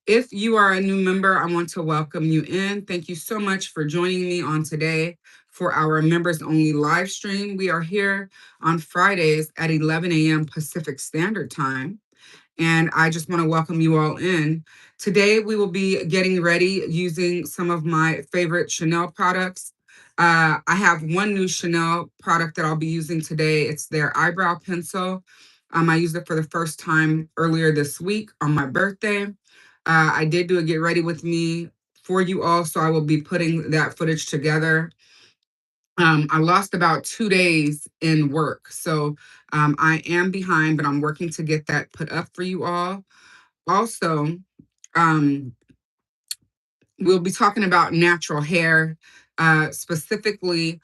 If you are a new member, I want to welcome you in. Thank you so much for joining me on today for our members only live stream. We are here on Fridays at 11 a.m. Pacific Standard Time. And I just want to welcome you all in. Today, we will be getting ready using some of my favorite Chanel products. I have one new Chanel product that I'll be using today. It's their eyebrow pencil. I used it for the first time earlier this week on my birthday. I did do a get ready with me for you all, so I will be putting that footage together. I lost about 2 days in work, so I am behind, but I'm working to get that put up for you all. Also, um, we'll be talking about natural hair, specifically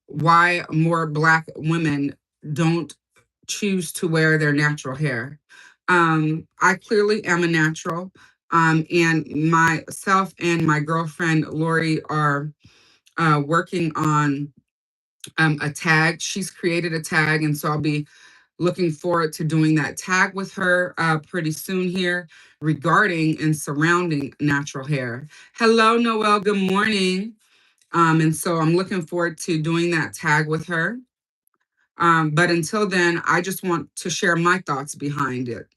why more Black women don't choose to wear their natural hair. I clearly am a natural, and myself and my girlfriend Lori are working on a tag. She's created a tag, and so I'll be looking forward to doing that tag with her pretty soon here regarding and surrounding natural hair. Hello, Noelle. Good morning. And so I'm looking forward to doing that tag with her. But until then, I just want to share my thoughts behind it.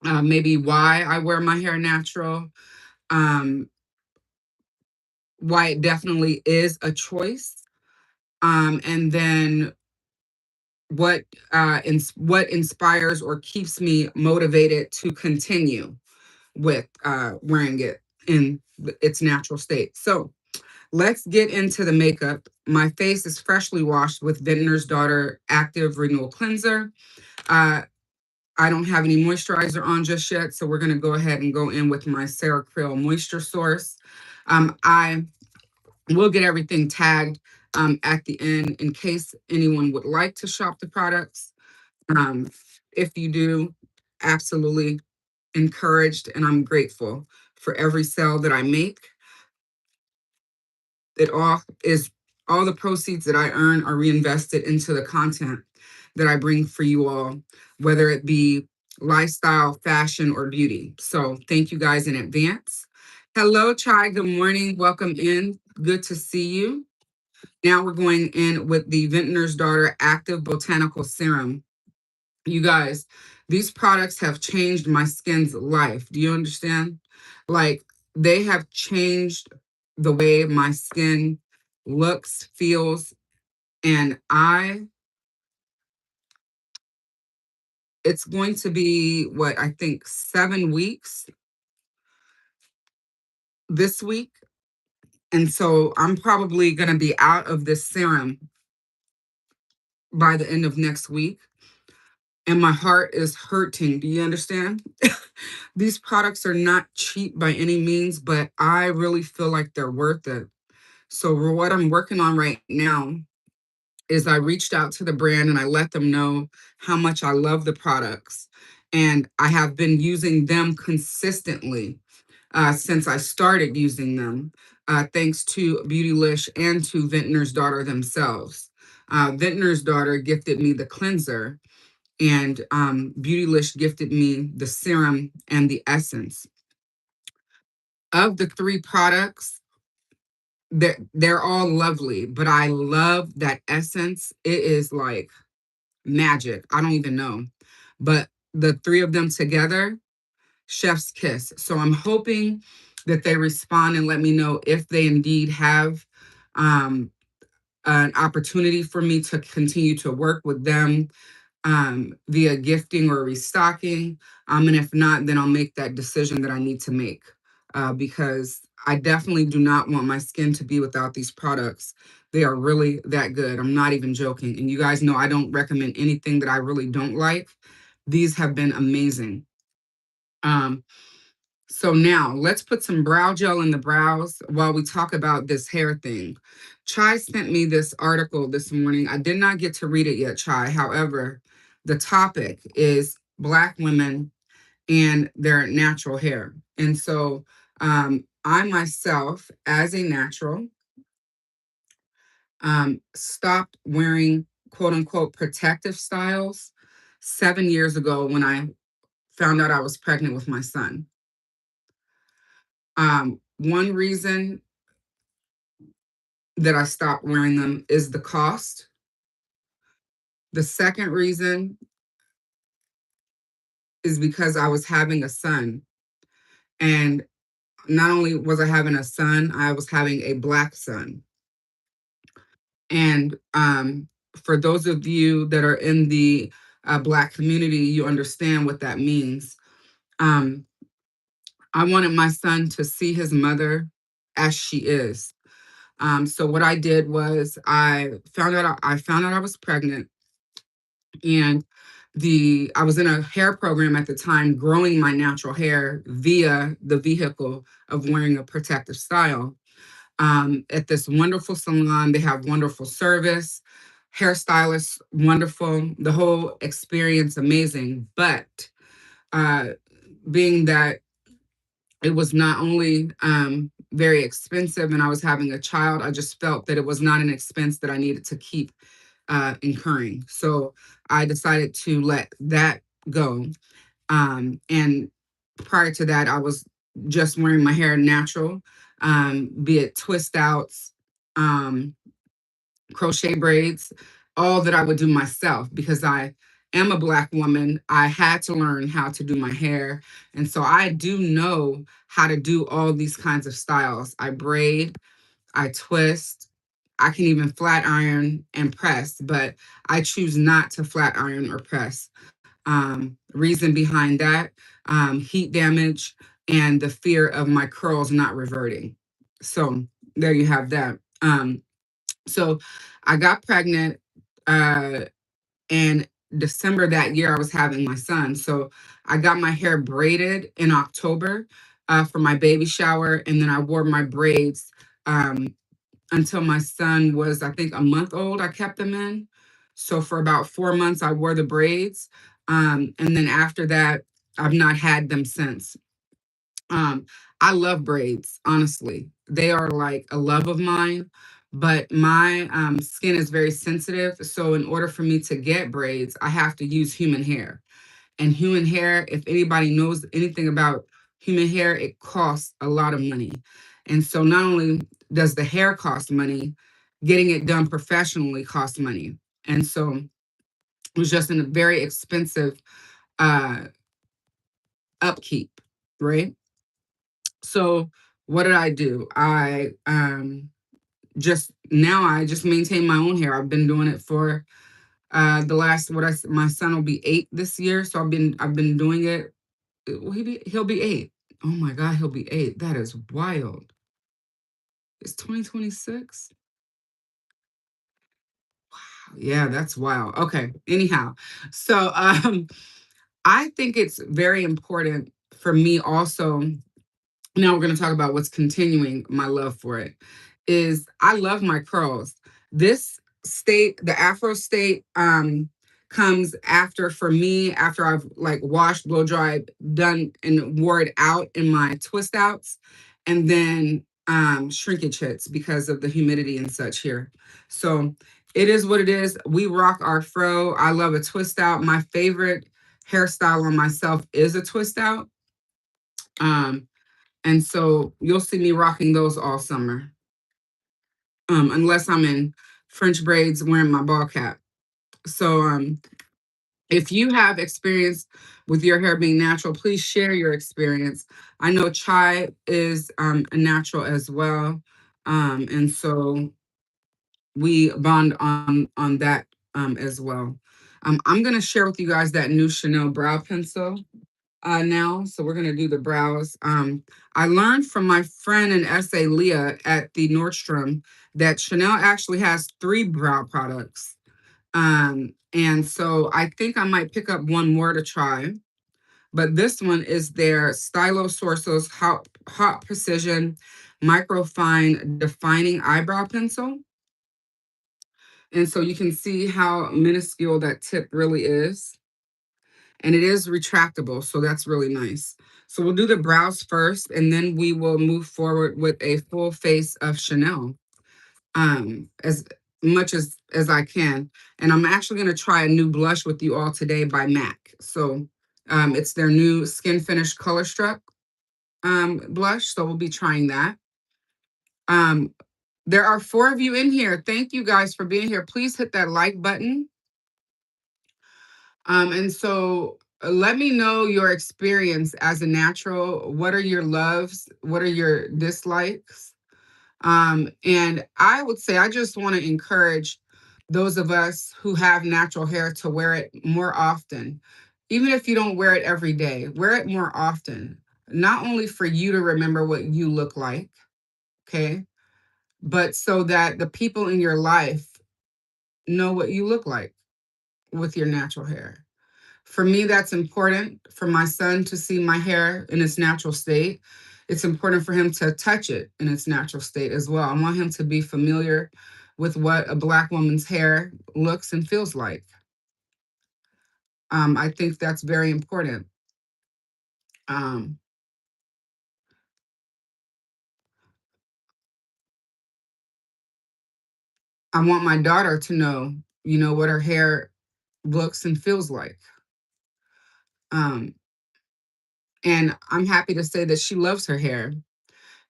Maybe why I wear my hair natural, um, why it definitely is a choice, and then what inspires or keeps me motivated to continue with wearing it in its natural state. So let's get into the makeup. My face is freshly washed with Vintner's Daughter Active Renewal Cleanser. Uh, I don't have any moisturizer on just yet, so we're going to go ahead and go in with my CeraCryl Moisture Source. I will get everything tagged at the end in case anyone would like to shop the products. Um, if you do, absolutely encouraged, and I'm grateful for every sale that I make. It all the proceeds that I earn are reinvested into the content that I bring for you all, whether it be lifestyle, fashion, or beauty. So thank you guys in advance. Hello, Chai. Good morning. Welcome in. Good to see you. Now we're going in with the Vintner's Daughter Active Botanical Serum. You guys, these products have changed my skin's life. Do you understand? Like, they have changed the way my skin looks, feels, and it's going to be what I think 7 weeks this week. And so I'm probably going to be out of this serum by the end of next week. And my heart is hurting. Do you understand? These products are not cheap by any means, but I really feel like they're worth it. So, what I'm working on right now is I reached out to the brand and I let them know how much I love the products. And I have been using them consistently since I started using them, thanks to Beautylish and to Vintner's Daughter themselves. Vintner's Daughter gifted me the cleanser, and Beautylish gifted me the serum and the essence. Of the three products, they're all lovely, but I love that essence. It is like magic. I don't even know. But the three of them together, chef's kiss. So I'm hoping that they respond and let me know if they indeed have um, an opportunity for me to continue to work with them via gifting or restocking. And if not, then I'll make that decision that I need to make because I definitely do not want my skin to be without these products. They are really that good. I'm not even joking. And you guys know I don't recommend anything that I really don't like. These have been amazing. Um, so now let's put some brow gel in the brows while we talk about this hair thing. Chai sent me this article this morning. I did not get to read it yet, Chai. However, the topic is Black women and their natural hair. And so I myself, as a natural, stopped wearing quote unquote protective styles 7 years ago when I found out I was pregnant with my son. One reason that I stopped wearing them is the cost. The second reason is because I was having a son. And not only was I having a son, I was having a Black son. And for those of you that are in the Black community, you understand what that means. Um, I wanted my son to see his mother as she is. So what I did was I found out I was pregnant, and I was in a hair program at the time, growing my natural hair via the vehicle of wearing a protective style. At this wonderful salon, they have wonderful service, hairstylists wonderful, the whole experience amazing. But uh, being that it was not only very expensive and I was having a child, I just felt that it was not an expense that I needed to keep incurring. So I decided to let that go. And prior to that, I was just wearing my hair natural, be it twist outs, um, crochet braids, all that I would do myself because I am a Black woman. I had to learn how to do my hair. And so I do know how to do all these kinds of styles. I braid, I twist, I can even flat iron and press, but I choose not to flat iron or press. Reason behind that, heat damage and the fear of my curls not reverting. So there you have that. So I got pregnant, uh, and December that year I was having my son. So I got my hair braided in October for my baby shower, and then I wore my braids um, until my son was, I think, a month old. I kept them in. So for about 4 months, I wore the braids. And then after that, I've not had them since. Um, I love braids, honestly. They are like a love of mine, but my skin is very sensitive. So in order for me to get braids, I have to use human hair. And human hair, if anybody knows anything about human hair, it costs a lot of money. And so not only does the hair cost money, getting it done professionally costs money. And so it was just a very expensive uh, upkeep, right? So what did I do? I just maintain my own hair. I've been doing it for the last my son will be 8 this year, so I've been doing it. He'll be 8. Oh my God, he'll be 8. That is wild. It's 2026. Yeah, that's wild. Okay. Anyhow, so I think it's very important for me also. Now we're going to talk about what's continuing my love for it. Is I love my curls. This state, the Afro state, comes after for me after I've like washed, blow dried, done and wore it out in my twist outs, and then shrinkage hits because of the humidity and such here. So it is what it is. We rock our fro. I love a twist out. My favorite hairstyle on myself is a twist out. Um, and so you'll see me rocking those all summer, unless I'm in French braids wearing my ball cap. So if you have experience with your hair being natural, please share your experience. I know Chai is a natural as well. And so we bond on that as well. I'm gonna share with you guys that new Chanel brow pencil now. So we're gonna do the brows. I learned from my friend and essay Leah at the Nordstrom that Chanel actually has 3 brow products. And so I think I might pick up one more to try. But this one is their Stylo Sorso's Hot Precision Microfine Defining Eyebrow Pencil. And so you can see how minuscule that tip really is. And it is retractable, so that's really nice. So we'll do the brows first, and then we will move forward with a full face of Chanel, as much as I can. And I'm actually going to try a new blush with you all today by MAC. So it's their new Skin Finish Colourstruck. blush, so we'll be trying that. Um, there are 4 of you in here. Thank you guys for being here. Please hit that like button. And so let me know your experience as a natural. What are your loves? What are your dislikes? And I would say I just want to encourage those of us who have natural hair to wear it more often. Even if you don't wear it every day, wear it more often. Not only for you to remember what you look like, okay, but so that the people in your life know what you look like with your natural hair. For me, that's important for my son to see my hair in its natural state. It's important for him to touch it in its natural state as well. I want him to be familiar with what a Black woman's hair looks and feels like. I think that's very important. Um, I want my daughter to know, what her hair looks and feels like. Um, and I'm happy to say that she loves her hair.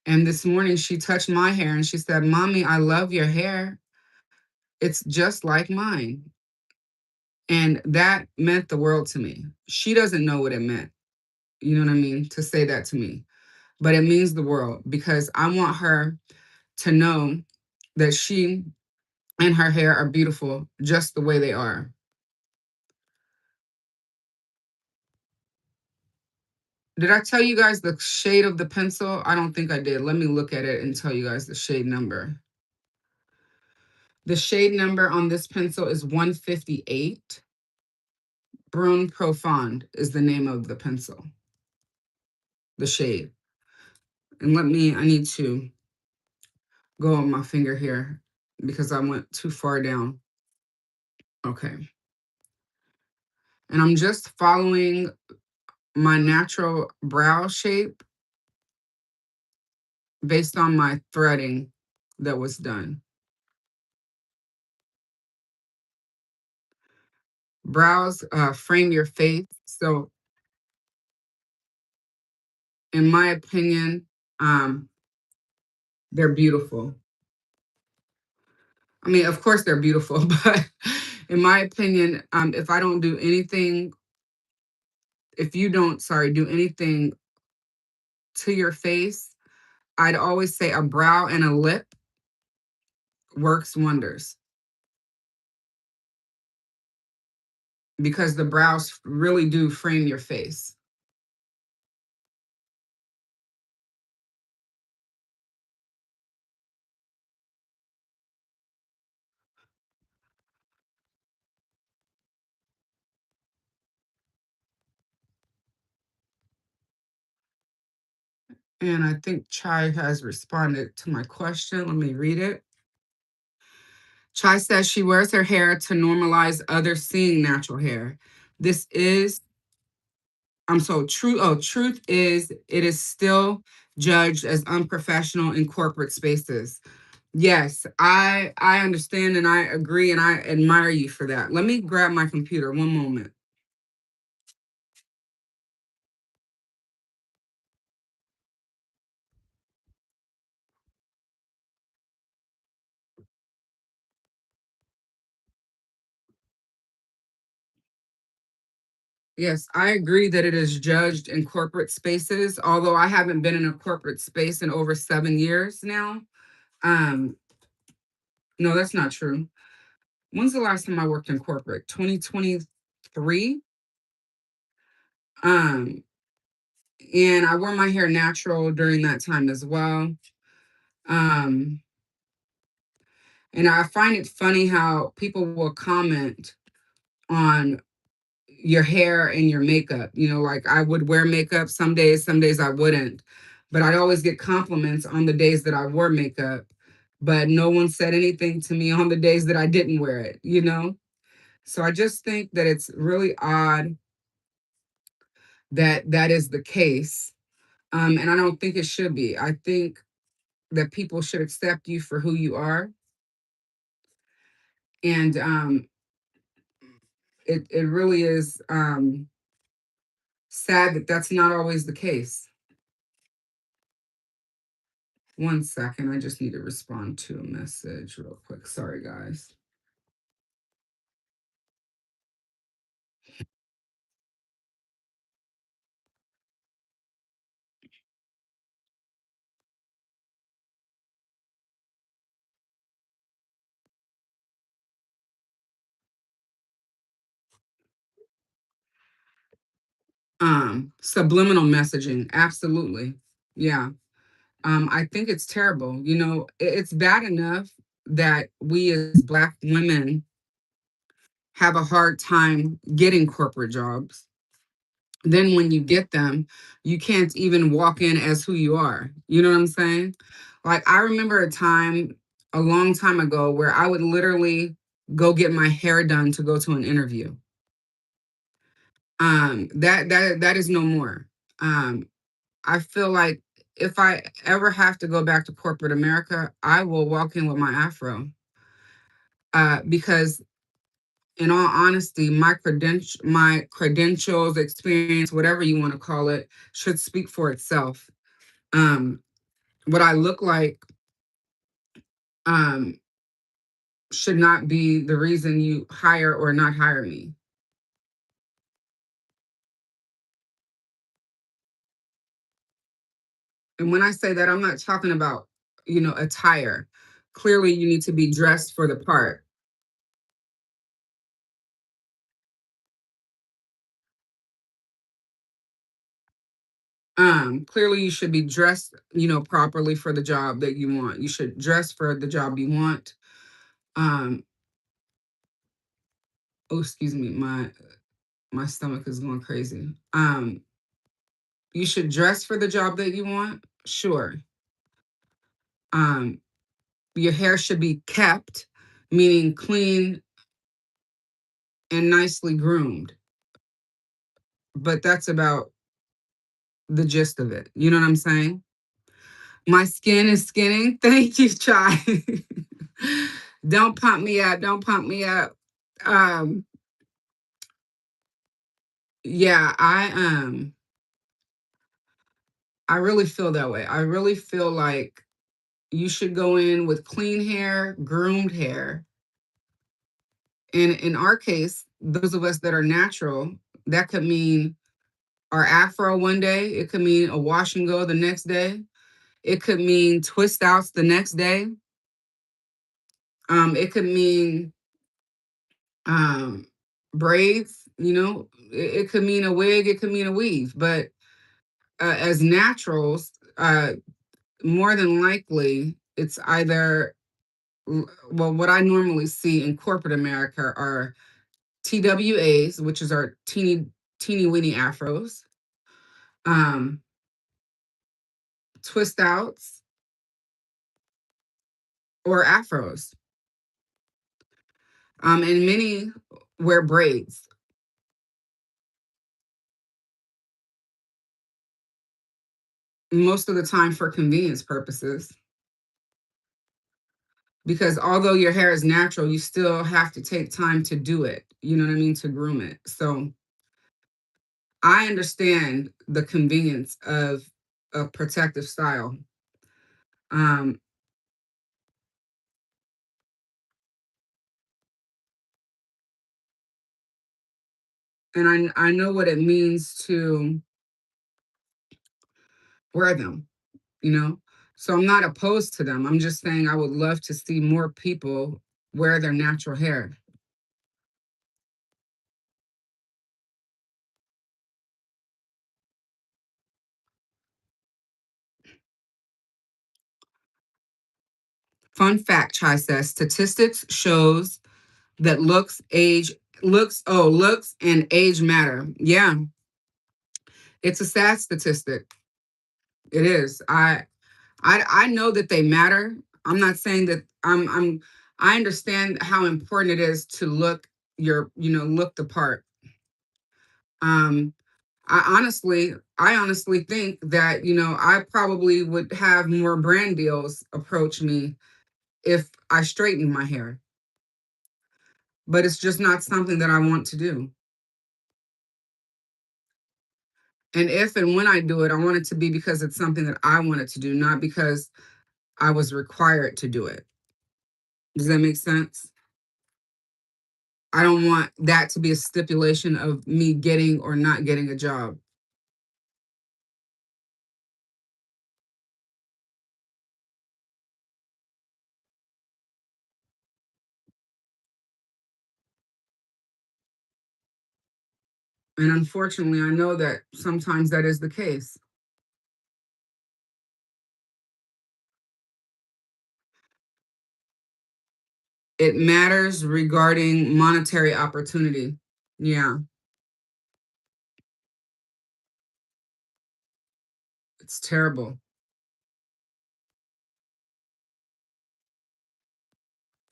And this morning she touched my hair and she said, "Mommy, I love your hair. It's just like mine." And that meant the world to me. She doesn't know what it meant, you know what I mean, to say that to me. But it means the world because I want her to know that she and her hair are beautiful just the way they are. Did I tell you guys the shade of the pencil? I don't think I did. Let me look at it and tell you guys the shade number. The shade number on this pencil is 158. Brune Profonde is the name of the pencil, the shade. And I need to go on my finger here because I went too far down. Okay. And I'm just following my natural brow shape based on my threading that was done. Brows frame your face. So in my opinion, they're beautiful. I mean, of course they're beautiful, but in my opinion, if I don't do anything, if you don't, sorry, do anything to your face, I'd always say a brow and a lip works wonders because the brows really do frame your face. And I think Chai has responded to my question. Let me read it. Chai says she wears her hair to normalize others seeing natural hair. This is, I'm so true. Oh, truth is, it is still judged as unprofessional in corporate spaces. Yes, I understand and I agree and I admire you for that. Let me grab my computer one moment. Yes, I agree that it is judged in corporate spaces, although I haven't been in a corporate space in over 7 years now. Um, no, that's not true. When's the last time I worked in corporate? 2023. Um, and I wore my hair natural during that time as well. Um, and I find it funny how people will comment on your hair and your makeup. Like I would wear makeup some days I wouldn't. But I'd always get compliments on the days that I wore makeup. But no one said anything to me on the days that I didn't wear it. So I just think that it's really odd that that is the case. And I don't think it should be. I think that people should accept you for who you are. And it really is sad that that's not always the case. One second. I just need to respond to a message real quick. Sorry, guys. Subliminal messaging. Absolutely. Yeah. I think it's terrible. It's bad enough that we as Black women have a hard time getting corporate jobs. Then when you get them, you can't even walk in as who you are. You know what I'm saying? Like, I remember a time a long time ago where I would literally go get my hair done to go to an interview. That is no more. Um, I feel like if I ever have to go back to corporate America, I will walk in with my afro. Because in all honesty, my credentials, experience, whatever you want to call it, should speak for itself. Um, what I look like um, should not be the reason you hire or not hire me. And when I say that, I'm not talking about, attire. Clearly, you need to be dressed for the part. Clearly, you should be dressed, properly for the job that you want. You should dress for the job you want. Um, oh, excuse me, my stomach is going crazy. You should dress for the job that you want, sure. Um, your hair should be kept, meaning clean and nicely groomed. But that's about the gist of it. You know what I'm saying? My skin is skinning. Thank you, Chai. Don't pump me up. Don't pump me up. Um, yeah, I really feel that way. I really feel like you should go in with clean hair, groomed hair. And in our case, those of us that are natural, that could mean our afro one day. It could mean a wash and go the next day. It could mean twist outs the next day. It could mean um, braids. It could mean a wig. It could mean a weave. But as naturals, more than likely, it's either well, what I normally see in corporate America are TWAs, which is our teeny weeny afros, um, twist outs, or afros. And many wear braids most of the time for convenience purposes. Because although your hair is natural, you still have to take time to do it. You know what I mean? To groom it. So I understand the convenience of a protective style. Um, and I know what it means to wear them, you know? So I'm not opposed to them. I'm just saying I would love to see more people wear their natural hair. Fun fact, Chai says, statistics shows that looks and age matter. Yeah, it's a sad statistic. It is. I know that they matter. I'm not saying that I understand how important it is to look the part. Um I honestly think that, I probably would have more brand deals approach me if I straightened my hair. But it's just not something that I want to do. And if and when I do it, I want it to be because it's something that I wanted to do, not because I was required to do it. Does that make sense? I don't want that to be a stipulation of me getting or not getting a job. And unfortunately, I know that sometimes that is the case. It matters regarding monetary opportunity. Yeah, it's terrible.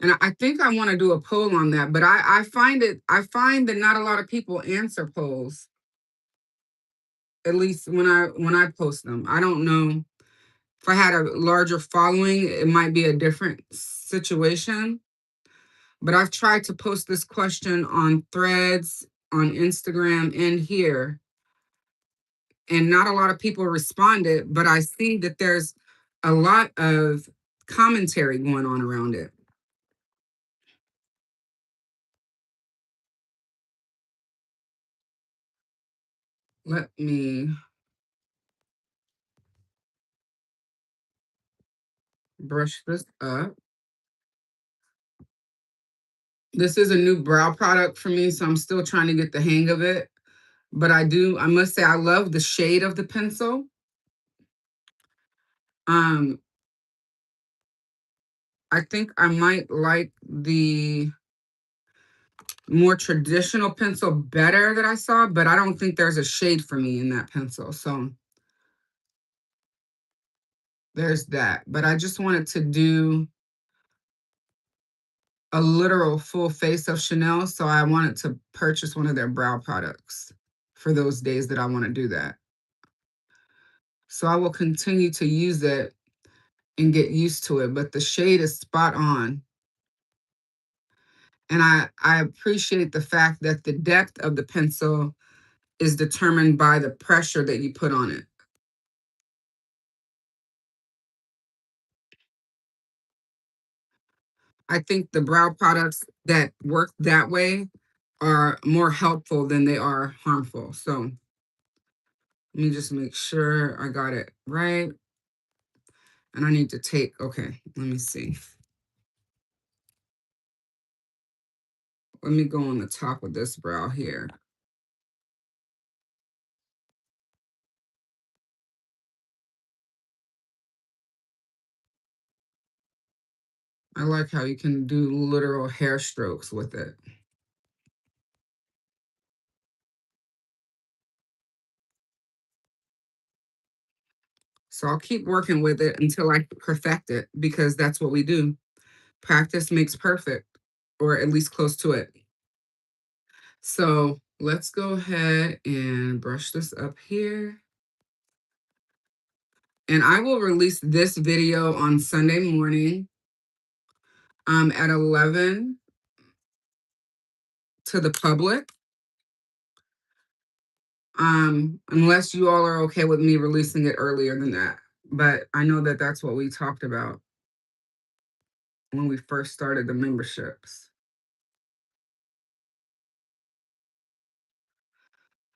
And I think I want to do a poll on that, but I find that not a lot of people answer polls, at least when I post them. I don't know if I had a larger following, it might be a different situation. But I've tried to post this question on threads, on Instagram, and here, and not a lot of people responded, but I see that there's a lot of commentary going on around it. Let me brush this up. This is a new brow product for me, so I'm still trying to get the hang of it. But I must say, I love the shade of the pencil. Um, I think I might like the more traditional pencil better that I saw, but I don't think there's a shade for me in that pencil. So there's that. But I just wanted to do a literal full face of Chanel. So I wanted to purchase one of their brow products for those days that I want to do that. So I will continue to use it and get used to it. But the shade is spot on. And I appreciate the fact that the depth of the pencil is determined by the pressure that you put on it. I think the brow products that work that way are more helpful than they are harmful. So let me just make sure I got it right. And I need to take, okay, let me see. Let me go on the top of this brow here. I like how you can do literal hair strokes with it. So I'll keep working with it until I perfect it because that's what we do. Practice makes perfect, or at least close to it. So let's go ahead and brush this up here. And I will release this video on Sunday morning at 11 to the public. Unless you all are okay with me releasing it earlier than that. But I know that that's what we talked about when we first started the memberships.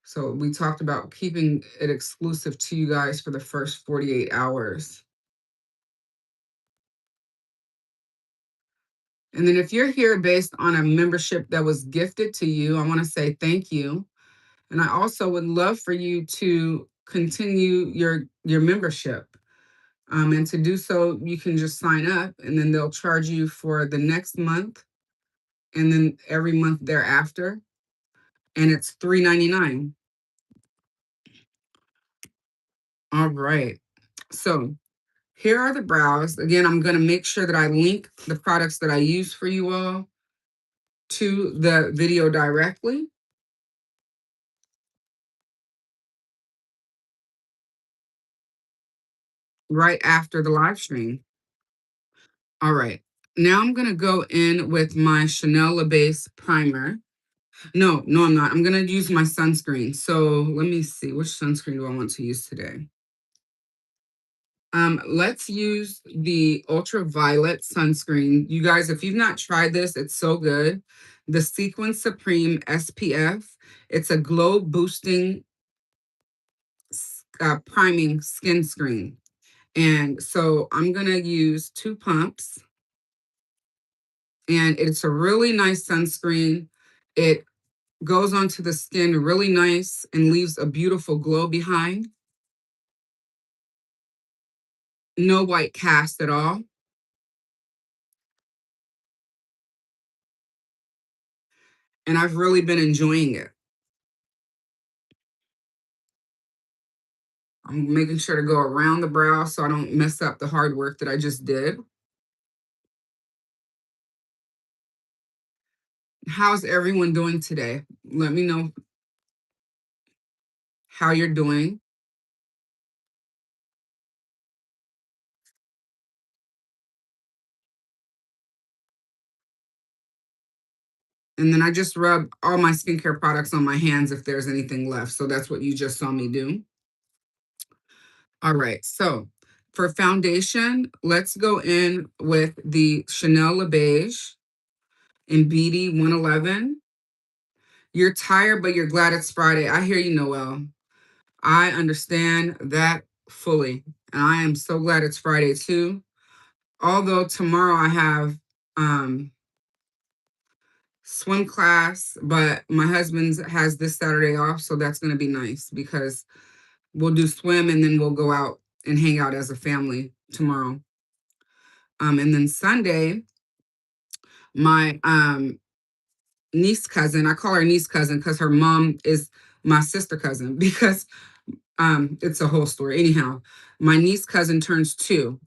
So we talked about keeping it exclusive to you guys for the first 48 hours. And then if you're here based on a membership that was gifted to you, I want to say thank you. And I also would love for you to continue your membership. And to do so, you can just sign up and then they'll charge you for the next month and then every month thereafter. And it's $3.99. All right. So here are the brows. Again, I'm going to make sure that I link the products that I use for you all to the video directly. Right after the live stream. All right. Now I'm going to go in with my Chanel La Base primer. No, I'm not. I'm going to use my sunscreen. So let me see. Which sunscreen do I want to use today? Let's use the ultraviolet sunscreen. You guys, if you've not tried this, it's so good. The Sequin Supreme SPF. It's a glow boosting priming skin screen. And so I'm going to use 2 pumps. And it's a really nice sunscreen. It goes onto the skin really nice and leaves a beautiful glow behind. No white cast at all. And I've really been enjoying it. I'm making sure to go around the brow so I don't mess up the hard work that I just did. How's everyone doing today? Let me know how you're doing. And then I just rub all my skincare products on my hands if there's anything left. So that's what you just saw me do. All right. So for foundation, let's go in with the Chanel Le Beige in BD 111. You're tired, but you're glad it's Friday. I hear you, Noel. I understand that fully. And I am so glad it's Friday too. Although tomorrow I have swim class, but my husband's has this Saturday off, so that's going to be nice because we'll do swim and then we'll go out and hang out as a family tomorrow. And then Sunday, my niece cousin, I call her niece cousin because her mom is my sister cousin because it's a whole story. Anyhow, my niece cousin turns 2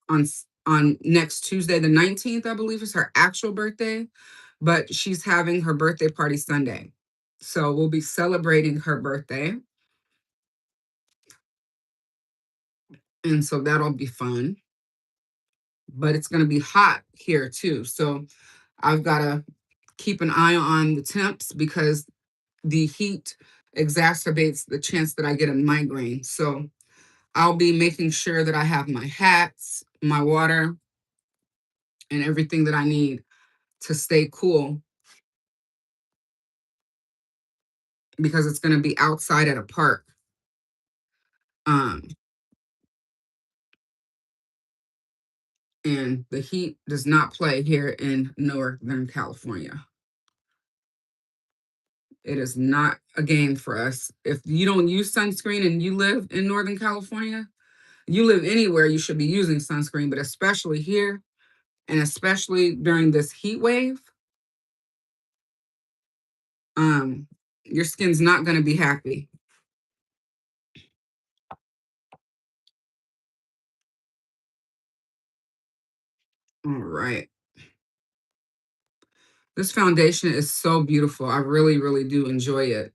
on next Tuesday, the 19th, I believe is her actual birthday, but she's having her birthday party Sunday. So we'll be celebrating her birthday. And so that'll be fun. But it's going to be hot here too. So I've got to keep an eye on the temps because the heat exacerbates the chance that I get a migraine. So I'll be making sure that I have my hats, my water, and everything that I need to stay cool because it's going to be outside at a park. Um, and the heat does not play here in Northern California. It is not a game for us. If you don't use sunscreen and you live in Northern California, you live anywhere, you should be using sunscreen, but especially here and especially during this heat wave, your skin's not going to be happy. All right. This foundation is so beautiful. I really, really do enjoy it.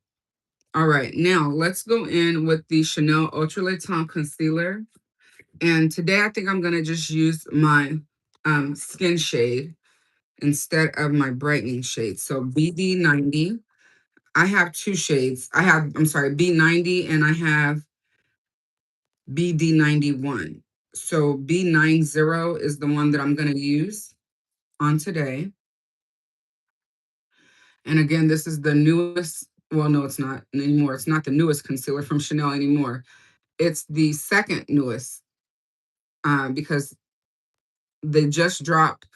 All right, now let's go in with the Chanel Ultra Laiton Concealer. And today I think I'm going to just use my skin shade instead of my brightening shade. So BD90. I have 2 shades. I'm sorry, B90 and I have BD91. So B90 is the one that I'm going to use on today. And again, this is the newest, well, no, it's not anymore. It's not the newest concealer from Chanel anymore. It's the second newest because they just dropped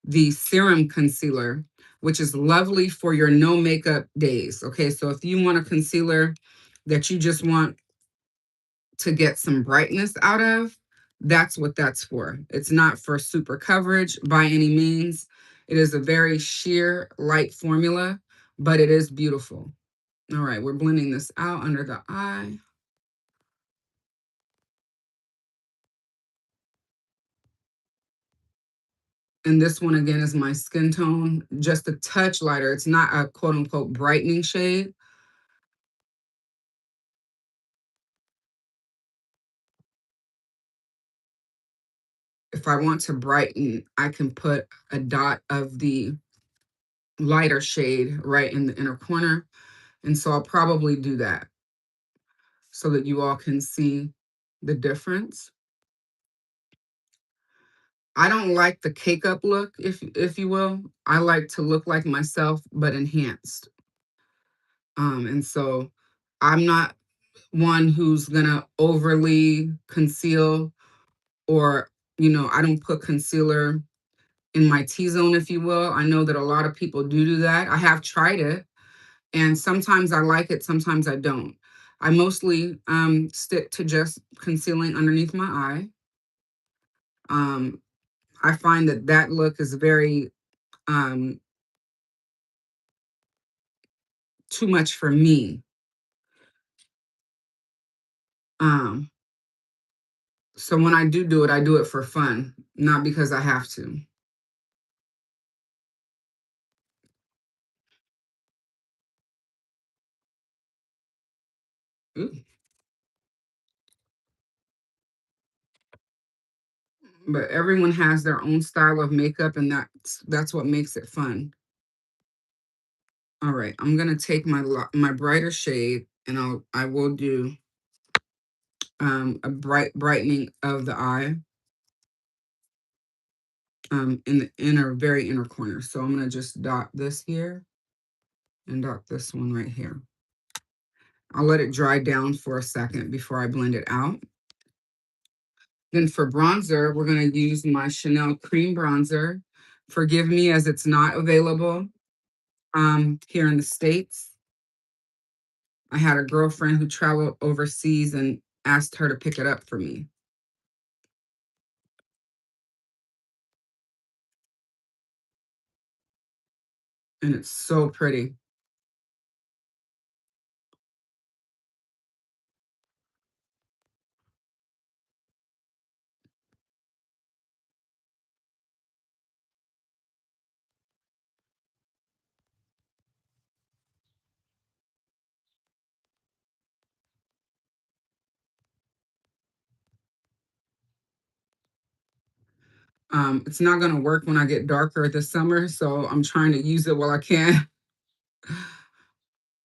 the serum concealer, which is lovely for your no makeup days. Okay, so if you want a concealer that you just want to get some brightness out of, that's what that's for. It's not for super coverage by any means. It is a very sheer light formula, but it is beautiful. All right, we're blending this out under the eye. And this one again is my skin tone, just a touch lighter. It's not a quote unquote brightening shade. If I want to brighten, I can put a dot of the lighter shade right in the inner corner. And so I'll probably do that so that you all can see the difference. I don't like the cake up look, if you will. I like to look like myself, but enhanced. And so I'm not one who's gonna overly conceal, or, I don't put concealer in my T-zone, if you will. I know that a lot of people do that. I have tried it, and sometimes I like it, sometimes I don't. I mostly stick to just concealing underneath my eye. Um, I find that that look is very um, too much for me. Um, so when I do it, I do it for fun, not because I have to. Ooh. But everyone has their own style of makeup, and that's what makes it fun. All right, I'm gonna take my brighter shade, and I will do a brightening of the eye in the very inner corner. So I'm gonna just dot this here and dot this one right here. I'll let it dry down for a second before I blend it out. Then for bronzer, we're gonna use my Chanel cream bronzer. Forgive me as it's not available here in the States. I had a girlfriend who traveled overseas and asked her to pick it up for me. And it's so pretty. It's not gonna work when I get darker this summer, so I'm trying to use it while I can.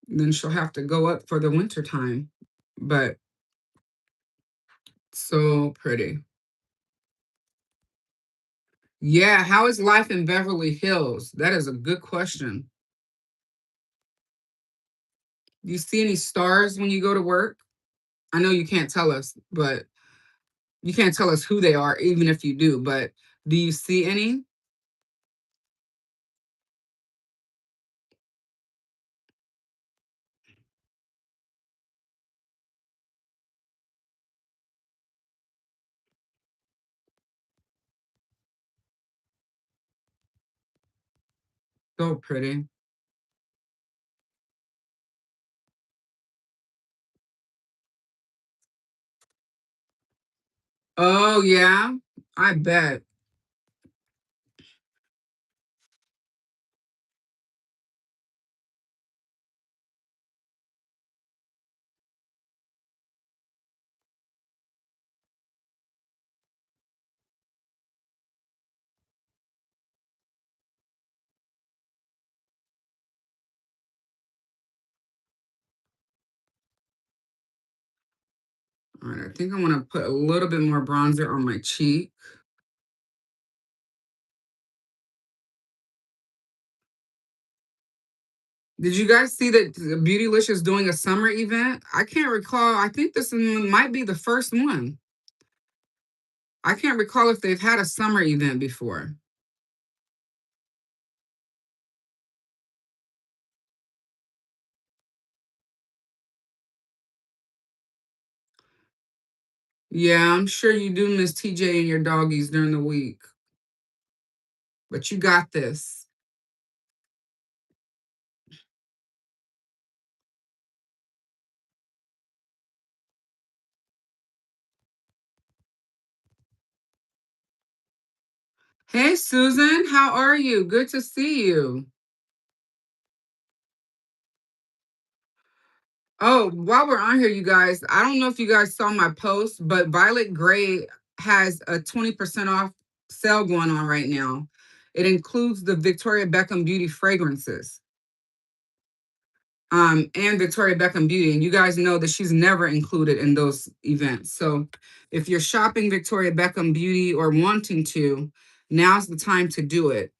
Then she'll have to go up for the winter time. But so pretty. Yeah, how is life in Beverly Hills? That is a good question. Do you see any stars when you go to work? I know you can't tell us, but you can't tell us who they are, even if you do. But do you see any? So pretty. Oh, yeah, I bet. All right, I think I want to put a little bit more bronzer on my cheek. Did you guys see that Beautylish is doing a summer event? I can't recall. I think this might be the first one. I can't recall if they've had a summer event before. Yeah, I'm sure you do miss TJ and your doggies during the week, but you got this. Hey, Susan, how are you? Good to see you. Oh, while we're on here, you guys, I don't know if you guys saw my post, but Violet Gray has a 20% off sale going on right now. It includes the Victoria Beckham Beauty fragrances. and Victoria Beckham Beauty. And you guys know that she's never included in those events. So if you're shopping Victoria Beckham Beauty or wanting to, now's the time to do it.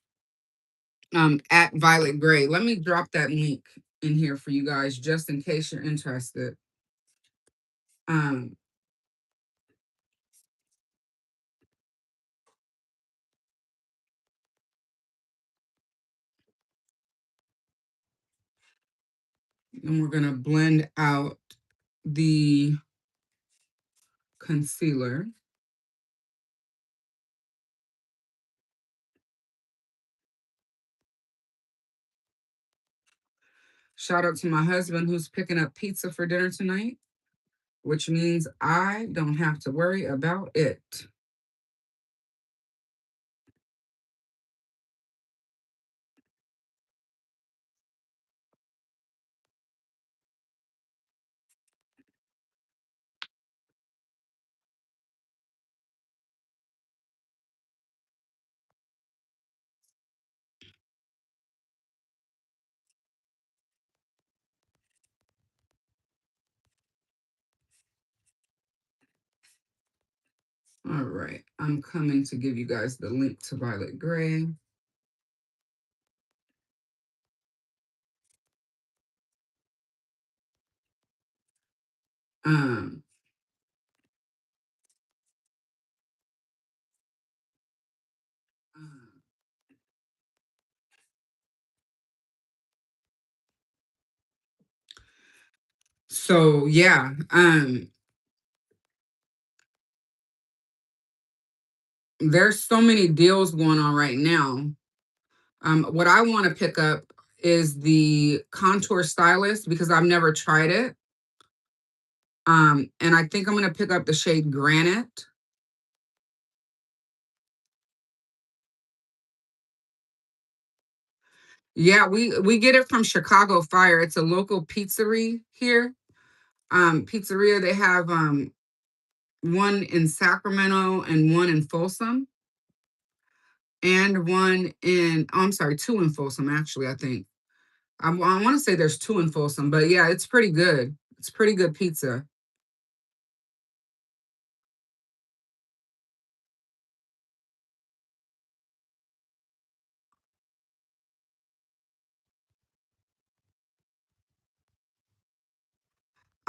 At Violet Gray. Let me drop that link in here for you guys just in case you're interested. Um, and we're gonna blend out the concealer. Shout out to my husband who's picking up pizza for dinner tonight, which means I don't have to worry about it. All right, I'm coming to give you guys the link to Violet Gray. Um, so yeah, there's so many deals going on right now. What I want to pick up is the contour stylist because I've never tried it. And I think I'm going to pick up the shade Granite. Yeah, we get it from Chicago Fire. It's a local pizzeria here. Pizzeria, they have one in Sacramento and one in Folsom. And one in, oh, I'm sorry, two in Folsom, actually, I think. I want to say there's two in Folsom, but yeah, it's pretty good. It's pretty good pizza.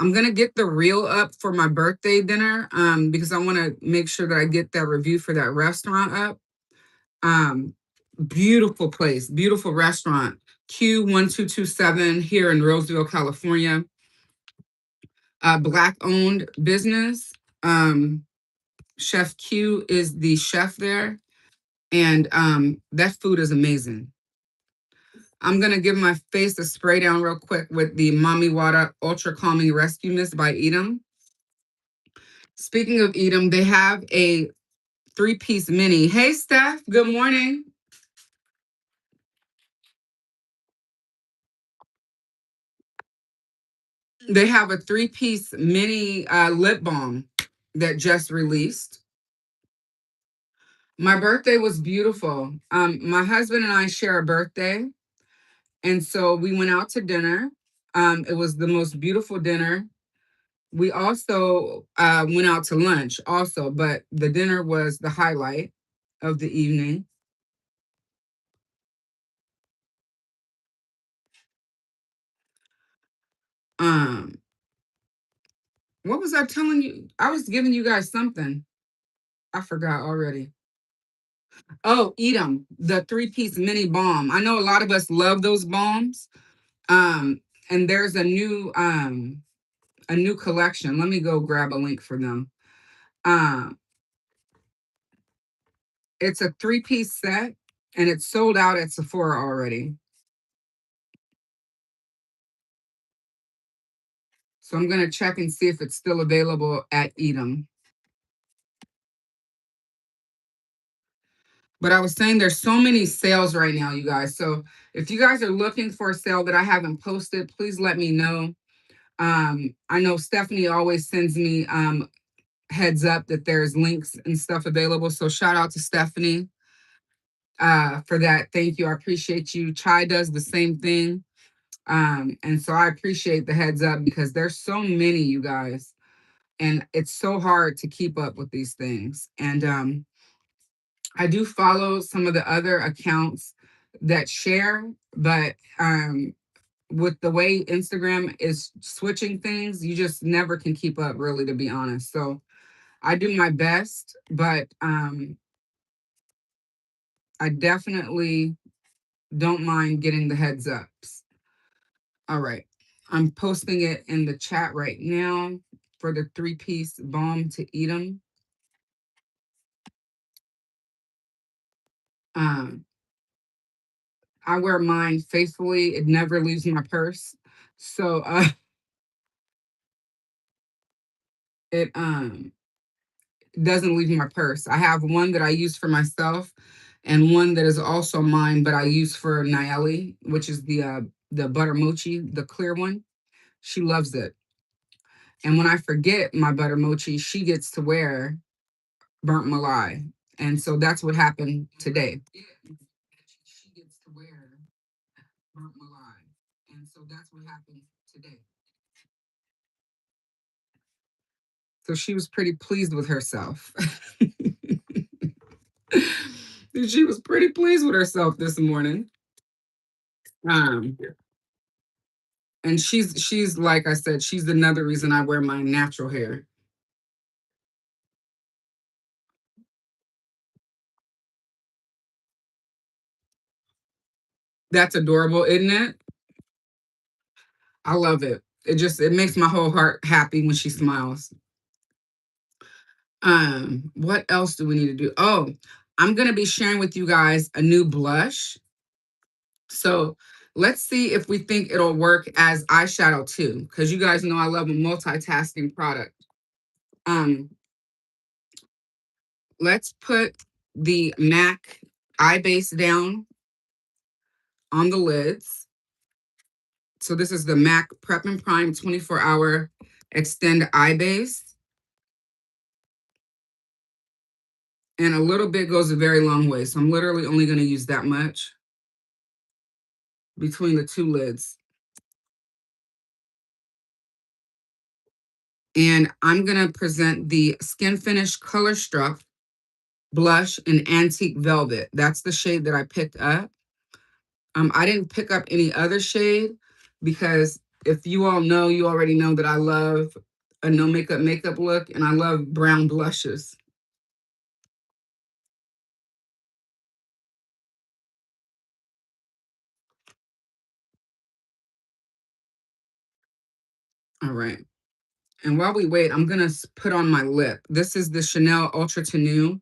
I'm gonna get the reel up for my birthday dinner because I want to make sure that I get that review for that restaurant up. Um, Beautiful place, beautiful restaurant. Q1227 here in Roseville, California. Black owned business. Chef Q is the chef there, and that food is amazing. I'm gonna give my face a spray down real quick with the Mami Wata Ultra Calming Rescue Mist by Edam. Speaking of Edam, they have a three-piece mini. Hey, Steph. Good morning. They have a three-piece mini lip balm that just released. My birthday was beautiful. My husband and I share a birthday, and so we went out to dinner. It was the most beautiful dinner. We also went out to lunch also, but the dinner was the highlight of the evening. Um, what was I telling you? I was giving you guys something. I forgot already. Oh, Edam, the three-piece mini balm. I know a lot of us love those balms. Um, and there's a new collection. Let me go grab a link for them. Um, it's a three-piece set and it's sold out at Sephora already. So I'm gonna check and see if it's still available at Edam. But I was saying there's so many sales right now, you guys. So if you guys are looking for a sale that I haven't posted, please let me know. I know Stephanie always sends me heads up that there's links and stuff available. So shout out to Stephanie for that. Thank you. I appreciate you. Chai does the same thing. And so I appreciate the heads up because there's so many, you guys, and it's so hard to keep up with these things. And I do follow some of the other accounts that share, but with the way Instagram is switching things, you just never can keep up, really, to be honest. So I do my best, but I definitely don't mind getting the heads ups. All right. I'm posting it in the chat right now for the 3-piece balm to eat 'em. Um, I wear mine faithfully. It never leaves my purse. So it doesn't leave my purse. I have one that I use for myself and one that is also mine, but I use for Nayeli, which is the butter mochi, the clear one. She loves it. And when I forget my butter mochi, she gets to wear burnt malai. And so that's what happened today. She gets to wear burnt malai. And so that's what happened today. So she was pretty pleased with herself. She was pretty pleased with herself this morning. Um, and she's like I said, she's another reason I wear my natural hair. That's adorable, isn't it? I love it. It makes my whole heart happy when she smiles. What else do we need to do? Oh, I'm gonna be sharing with you guys a new blush. So let's see if we think it'll work as eyeshadow too, because you guys know I love a multitasking product. Um, let's put the MAC eye base down on the lids. So this is the MAC Prep and Prime 24-hour Extend Eye Base. And a little bit goes a very long way. So I'm literally only going to use that much between the two lids. And I'm going to present the Skinfinish Colourstruck Blush in Antique Velvet. That's the shade that I picked up. I didn't pick up any other shade because if you all know, you already know that I love a no makeup look and I love brown blushes. All right. And while we wait, I'm going to put on my lip. This is the Chanel Ultra Tenue.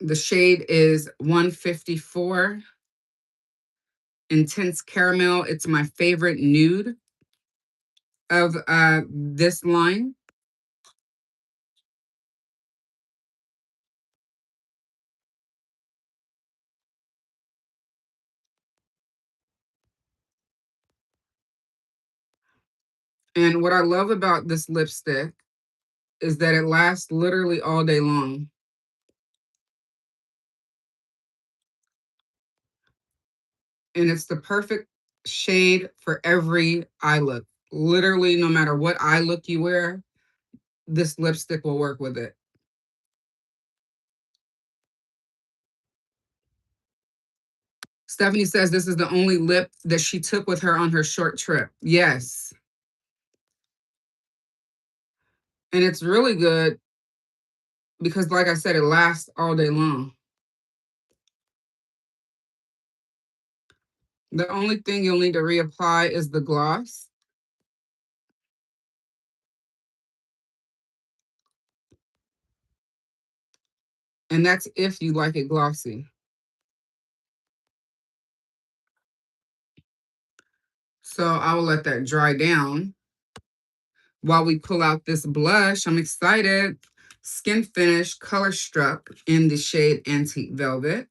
The shade is 154 Intense Caramel. It's my favorite nude of this line. And what I love about this lipstick is that it lasts literally all day long. And it's the perfect shade for every eye look. Literally, no matter what eye look you wear, this lipstick will work with it. Stephanie says this is the only lip that she took with her on her short trip. Yes. And it's really good because, like I said, it lasts all day long. The only thing you'll need to reapply is the gloss. And that's if you like it glossy. So I will let that dry down. While we pull out this blush, I'm excited. Skinfinish Colourstruck in the shade Antique Velvet.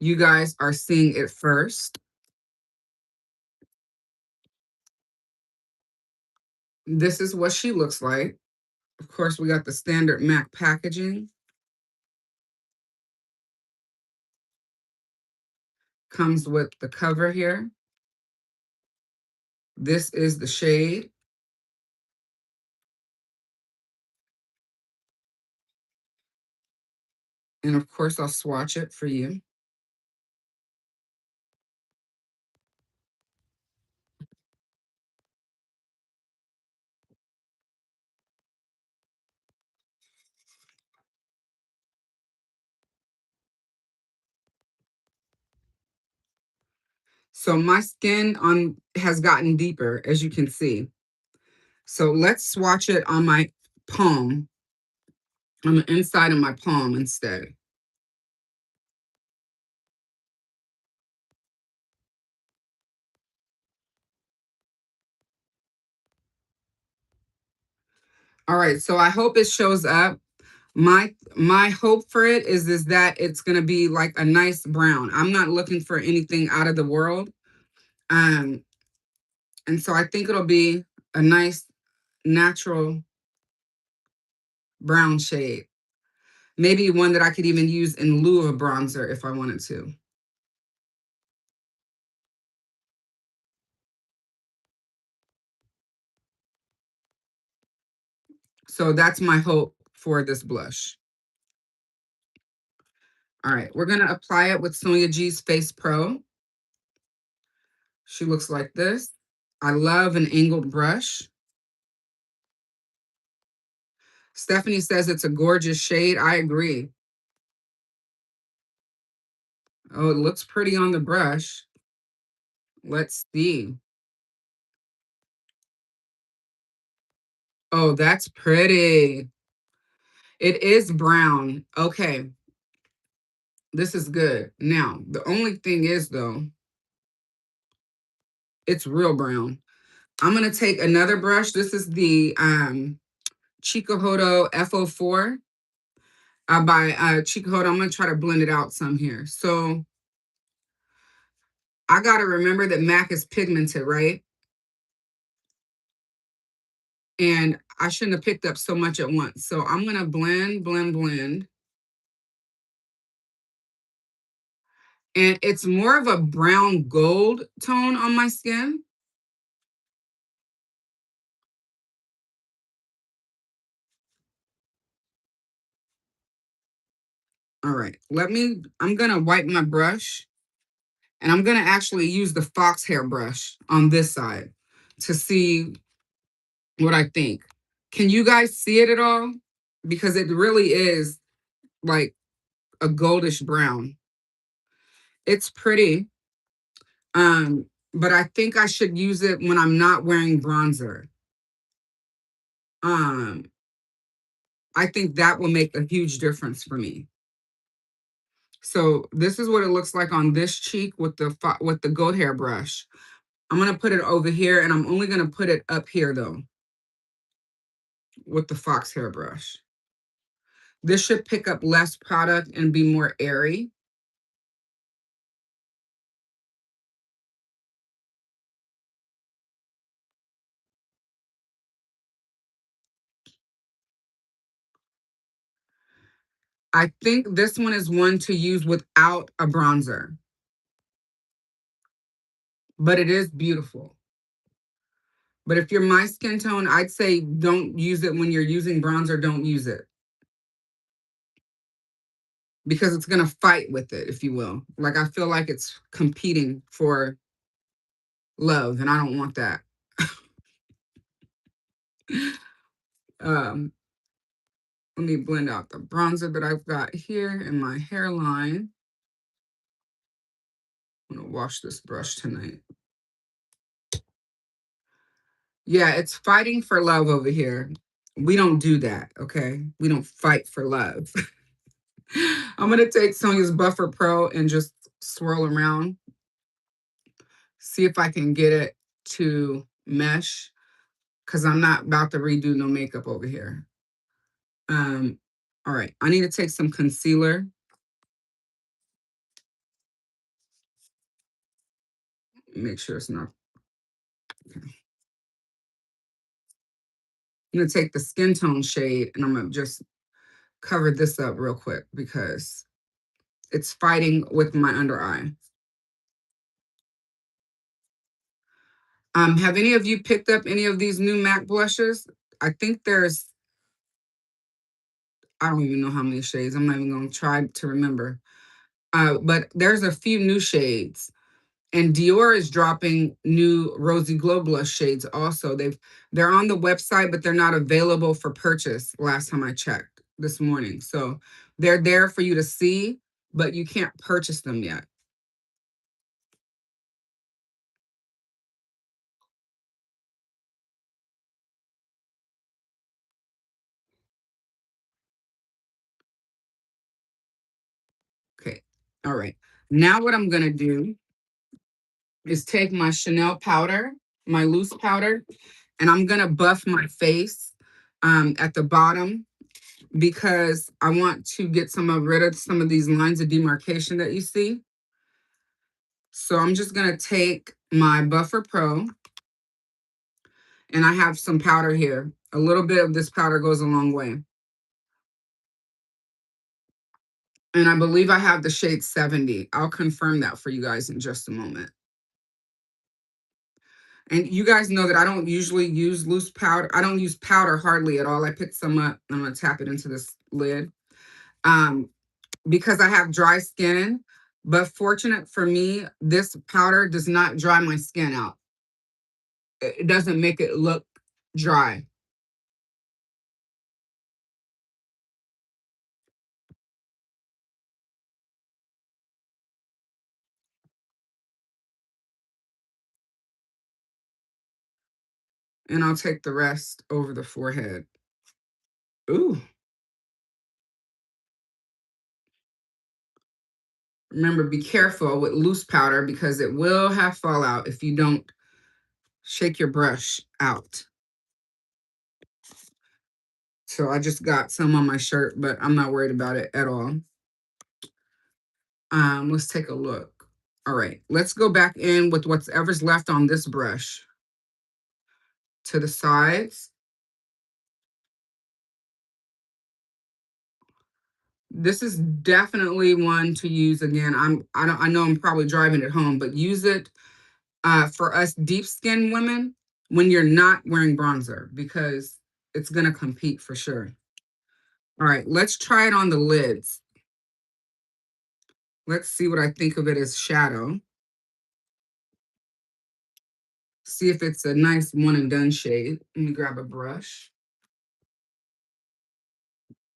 You guys are seeing it first. This is what she looks like. Of course, we got the standard MAC packaging. comes with the cover here. This is the shade. And of course, I'll swatch it for you. So my skin has gotten deeper, as you can see. So let's swatch it on my palm, on the inside of my palm instead. All right, so I hope it shows up. My hope for it is that it's gonna be like a nice brown. I'm not looking for anything out of the world. And so I think it'll be a nice natural brown shade. Maybe one that I could even use in lieu of bronzer if I wanted to. So that's my hope for this blush. All right, we're gonna apply it with Sonia G's Face Pro. She looks like this. I love an angled brush. Stephanie says it's a gorgeous shade. I agree. Oh, it looks pretty on the brush. Let's see. Oh, that's pretty. It is brown. Okay. This is good. Now, the only thing is, though, it's real brown. I'm going to take another brush. This is the Chikuhodo F04 by Chikuhodo. I'm going to try to blend it out some here. So I got to remember that MAC is pigmented, right? And I shouldn't have picked up so much at once. So I'm going to blend, blend, blend. And it's more of a brown gold tone on my skin. All right, I'm going to wipe my brush and I'm going to actually use the fox hair brush on this side to see what I think. Can you guys see it at all? Because it really is like a goldish brown. It's pretty. But I think I should use it when I'm not wearing bronzer. I think that will make a huge difference for me. So this is what it looks like on this cheek with the goat hair brush. I'm going to put it over here, and I'm only going to put it up here, though, with the fox hair brush. This should pick up less product and be more airy. I think this one is one to use without a bronzer. But it is beautiful. But if you're my skin tone, I'd say don't use it when you're using bronzer. Don't use it. Because it's going to fight with it, if you will. Like, I feel like it's competing for love, and I don't want that. Let me blend out the bronzer that I've got here in my hairline. I'm going to wash this brush tonight. Yeah, it's fighting for love over here. We don't do that, okay? We don't fight for love. I'm going to take Sonia's Buffer Pro and just swirl around. See if I can get it to mesh, because I'm not about to redo no makeup over here. All right, I need to take some concealer. Make sure it's not. Okay. I'm going to take the skin tone shade, and I'm going to just cover this up real quick because it's fighting with my under eye. Have any of you picked up any of these new MAC blushes? I think I don't even know how many shades. I'm not even going to try to remember. But there's a few new shades. And Dior is dropping new Rosy Glow Blush shades also. They're on the website, but they're not available for purchase last time I checked this morning. So they're there for you to see, but you can't purchase them yet. Okay. All right. Now what I'm going to do is take my Chanel powder, my loose powder, and I'm going to buff my face at the bottom because I want to get rid of some of these lines of demarcation that you see. So I'm just going to take my Buffer Pro, and I have some powder here. A little bit of this powder goes a long way. And I believe I have the shade 70. I'll confirm that for you guys in just a moment. And you guys know that I don't usually use loose powder. I don't use powder hardly at all. I picked some up. I'm going to tap it into this lid because I have dry skin. But fortunate for me, this powder does not dry my skin out. It doesn't make it look dry. And I'll take the rest over the forehead. Ooh. Remember, be careful with loose powder because it will have fallout if you don't shake your brush out. So I just got some on my shirt, but I'm not worried about it at all. Let's take a look. All right, let's go back in with whatever's left on this brush to the sides. This is definitely one to use again. I know I'm probably driving it home, but use it for us deep skin women when you're not wearing bronzer because it's gonna compete for sure. All right, let's try it on the lids. Let's see what I think of it as shadow. See if it's a nice one and done shade. Let me grab a brush.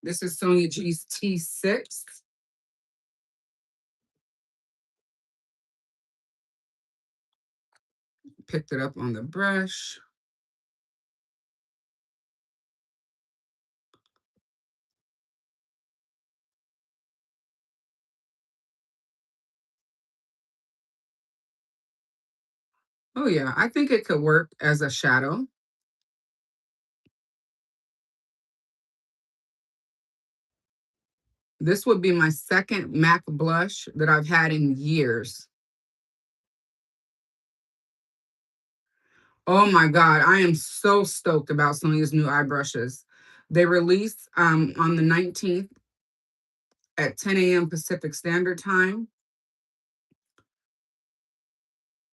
This is Sonia G's T6. Picked it up on the brush. Oh yeah, I think it could work as a shadow. This would be my second MAC blush that I've had in years. Oh my God, I am so stoked about Sonia's new eye brushes. They release on the 19th at 10 a.m. Pacific Standard Time.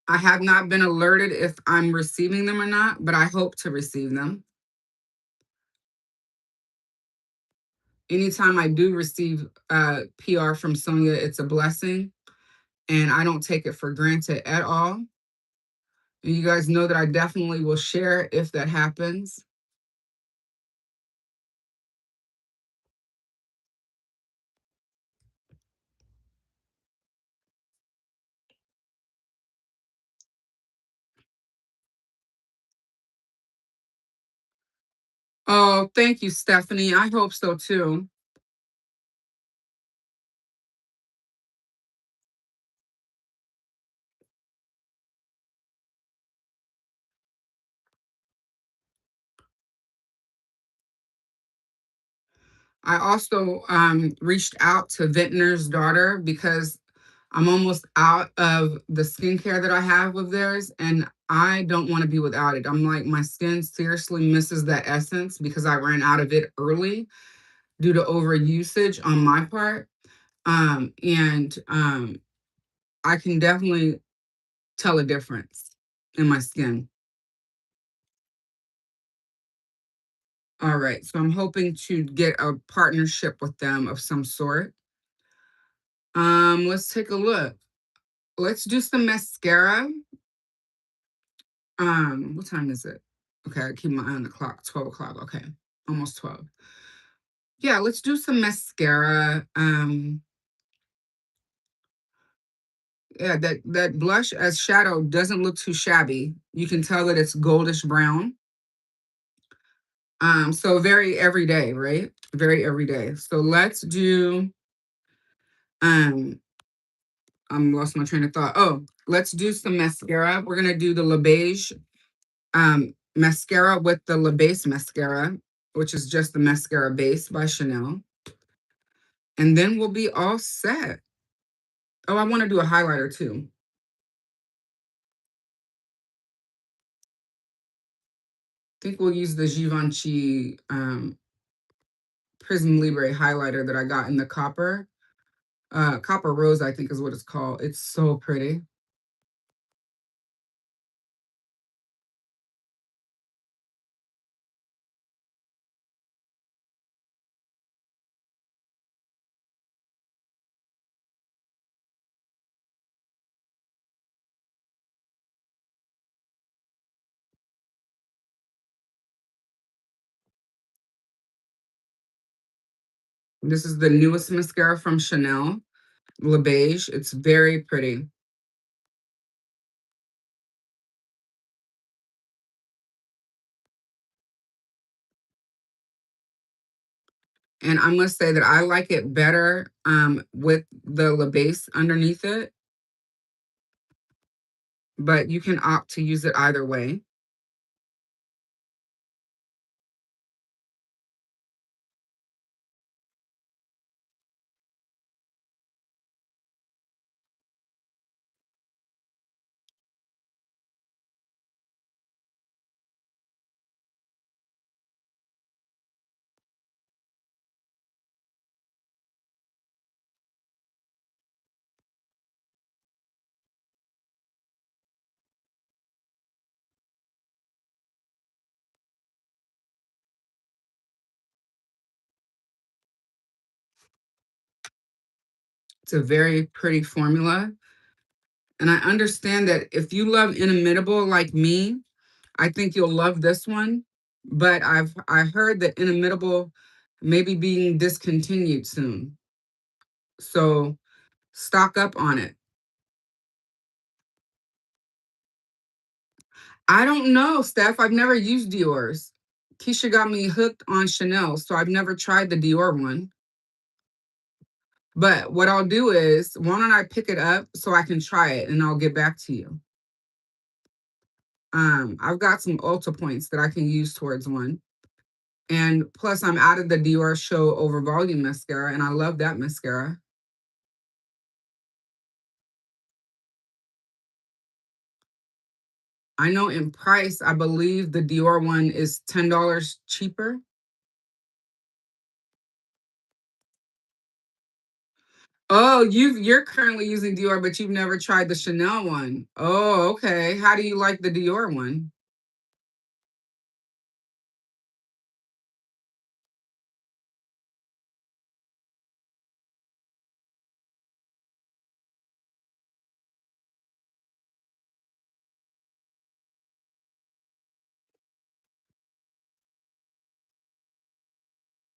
I have not been alerted if I'm receiving them or not, but I hope to receive them. Anytime I do receive PR from Sonia, it's a blessing, and I don't take it for granted at all. And you guys know that I definitely will share if that happens. Oh, thank you, Stephanie. I hope so too. I also reached out to Vintner's daughter because I'm almost out of the skincare that I have of theirs, and I don't want to be without it. I'm like, my skin seriously misses that essence because I ran out of it early due to overusage on my part. And I can definitely tell a difference in my skin. All right, so I'm hoping to get a partnership with them of some sort. Let's take a look. Let's do some mascara. What time is it? Okay, I keep my eye on the clock. 12 o'clock. Okay, almost 12. Yeah, let's do some mascara. Yeah, that blush as shadow doesn't look too shabby. You can tell that it's goldish brown. So very everyday, right? Very everyday. So let's do um I'm lost my train of thought. Oh, let's do some mascara. We're gonna do the Le Beige mascara with the Le Base mascara, which is just the mascara base by Chanel. And then we'll be all set. Oh, I want to do a highlighter too. I think we'll use the Givenchy Prism Libre highlighter that I got in the copper. Copper Rose, I think is what it's called. It's so pretty. This is the newest mascara from Chanel, Le Beige. It's very pretty. And I must say that I like it better with the Le Base underneath it, but you can opt to use it either way. It's a very pretty formula. And I understand that if you love Inimitable like me, I think you'll love this one. But I heard that Inimitable may be being discontinued soon. So stock up on it. I don't know, Steph. I've never used Dior's. Keisha got me hooked on Chanel, so I've never tried the Dior one. But what I'll do is, why don't I pick it up so I can try it and I'll get back to you. I've got some Ulta points that I can use towards one. And plus, I'm out of the Dior Show Over Volume mascara, and I love that mascara. I know in price, I believe the Dior one is $10 cheaper. Oh, you're currently using Dior, but you've never tried the Chanel one. Oh, okay. How do you like the Dior one?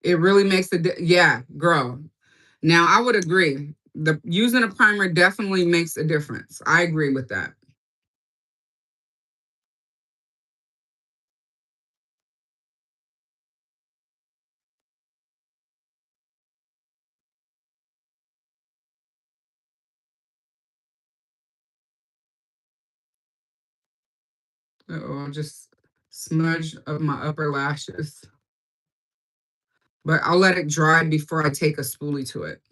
It really makes yeah, girl. Now I would agree. The using a primer definitely makes a difference. I agree with that. Oh, I'll just smudge of my upper lashes. But I'll let it dry before I take a spoolie to it.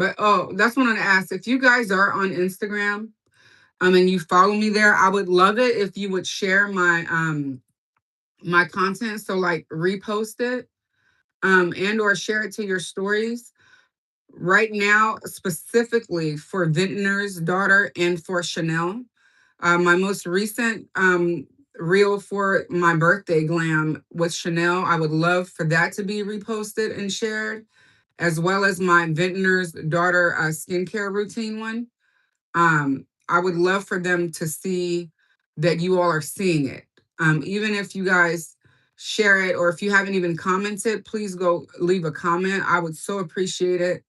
But oh, that's what I want to ask. If you guys are on Instagram, and you follow me there, I would love it if you would share my content. So like repost it, and or share it to your stories. Right now, specifically for Vintner's Daughter and for Chanel. My most recent reel for my birthday glam with Chanel, I would love for that to be reposted and shared, as well as my Vintner's Daughter skincare routine one. I would love for them to see that you all are seeing it. Even if you guys share it, or if you haven't even commented, please go leave a comment. I would so appreciate it,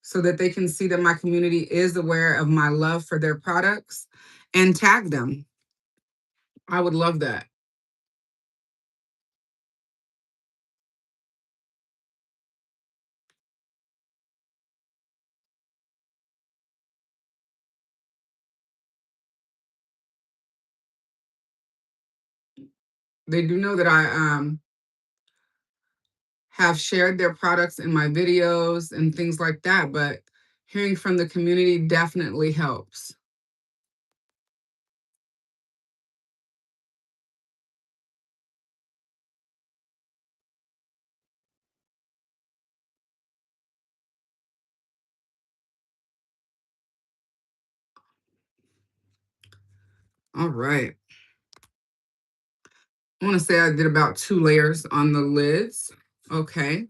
so that they can see that my community is aware of my love for their products, and tag them. I would love that. They do know that I have shared their products in my videos and things like that, but hearing from the community definitely helps. All right. I want to say I did about 2 layers on the lids. Okay.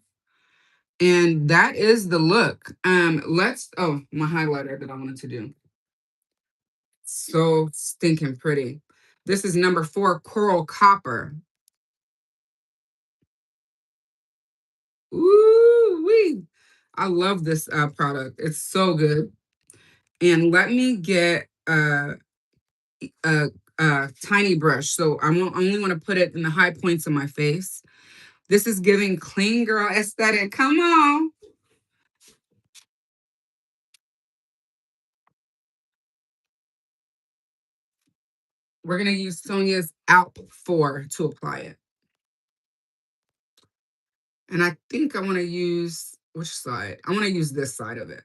And that is the look. Oh, my highlighter that I wanted to do. So stinking pretty. This is number 4, Coral Copper. Ooh wee. I love this product. It's so good. And let me get a, a tiny brush. So I only want to put it in the high points of my face. This is giving clean girl aesthetic. Come on. We're going to use Sonia's Alp 4 to apply it. And I think I want to use, which side? I want to use this side of it.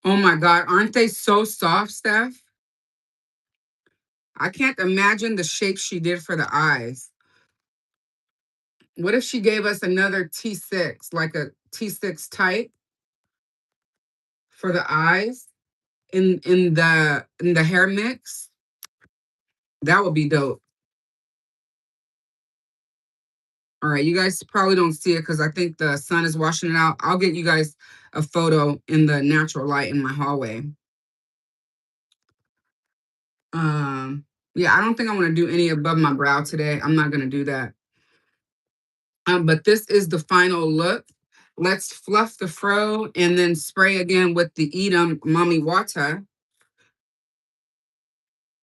Oh my God. Aren't they so soft, Steph? I can't imagine the shape she did for the eyes. What if she gave us another T6, like a T6 type for the eyes in the hair mix? That would be dope. All right, you guys probably don't see it because I think the sun is washing it out. I'll get you guys a photo in the natural light in my hallway. Yeah, I don't think I want to do any above my brow today. I'm not gonna do that. But this is the final look. Let's fluff the fro and then spray again with the Edam Mami Wata.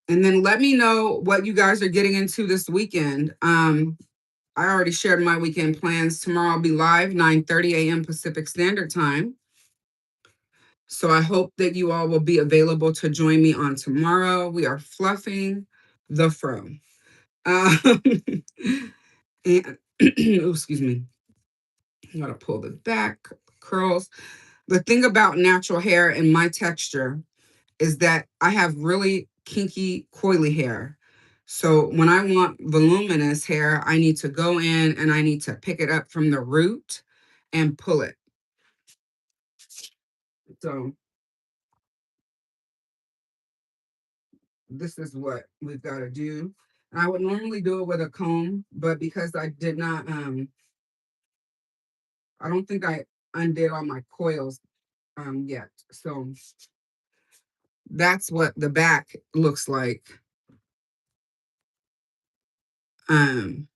And then let me know what you guys are getting into this weekend. I already shared my weekend plans. Tomorrow I'll be live 9:30 a.m. Pacific Standard Time. So I hope that you all will be available to join me on tomorrow. We are fluffing the fro. Um, and oh, excuse me. I gotta pull the back curls. The thing about natural hair and my texture is that I have really kinky, coily hair. So when I want voluminous hair, I need to go in and I need to pick it up from the root and pull it. So this is what we've got to do. And I would normally do it with a comb, but because I did not, I don't think I undid all my coils yet. So that's what the back looks like. Um,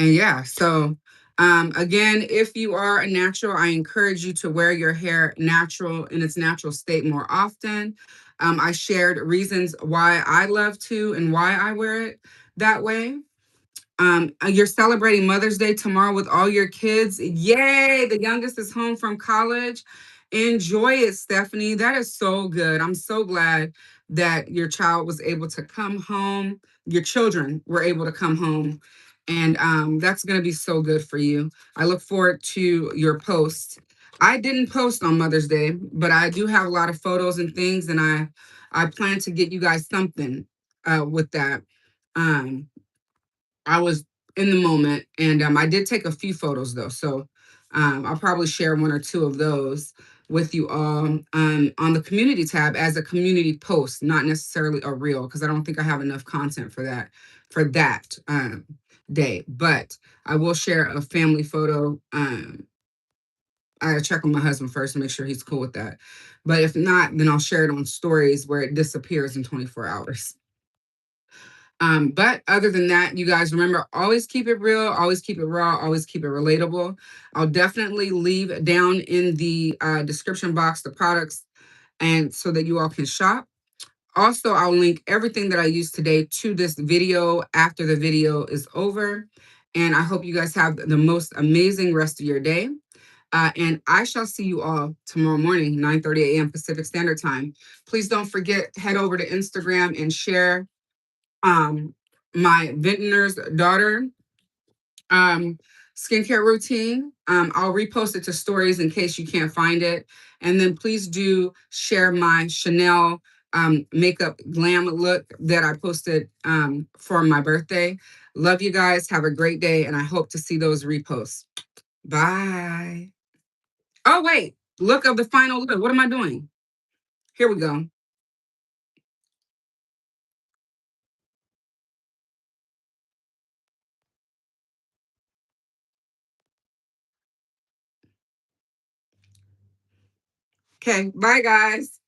And yeah, so again, if you are a natural, I encourage you to wear your hair natural in its natural state more often. I shared reasons why I love to and why I wear it that way. You're celebrating Mother's Day tomorrow with all your kids. Yay! The youngest is home from college. Enjoy it, Stephanie. That is so good. I'm so glad that your child was able to come home. Your children were able to come home. And that's going to be so good for you. I look forward to your post. I didn't post on Mother's Day, but I do have a lot of photos and things, and I plan to get you guys something with that. Um, I was in the moment, and I did take a few photos though, so I'll probably share one or two of those with you all on the community tab as a community post, not necessarily a reel, because I don't think I have enough content for that day. But I will share a family photo. I gotta check with my husband first to make sure he's cool with that. But if not, then I'll share it on stories where it disappears in 24 hours. But other than that, you guys remember, always keep it real, always keep it raw, always keep it relatable. I'll definitely leave down in the description box the products and so that you all can shop. Also, I'll link everything that I used today to this video after the video is over. And I hope you guys have the most amazing rest of your day. And I shall see you all tomorrow morning, 9:30 a.m. Pacific Standard Time. Please don't forget, head over to Instagram and share um my vintner's daughter um skincare routine. I'll repost it to stories in case you can't find it. And then please do share my Chanel makeup glam look that I posted for my birthday. Love you guys. Have a great day, and I hope to see those reposts. Bye. Oh wait, look of the final look. What am I doing? Here we go. Okay, bye guys.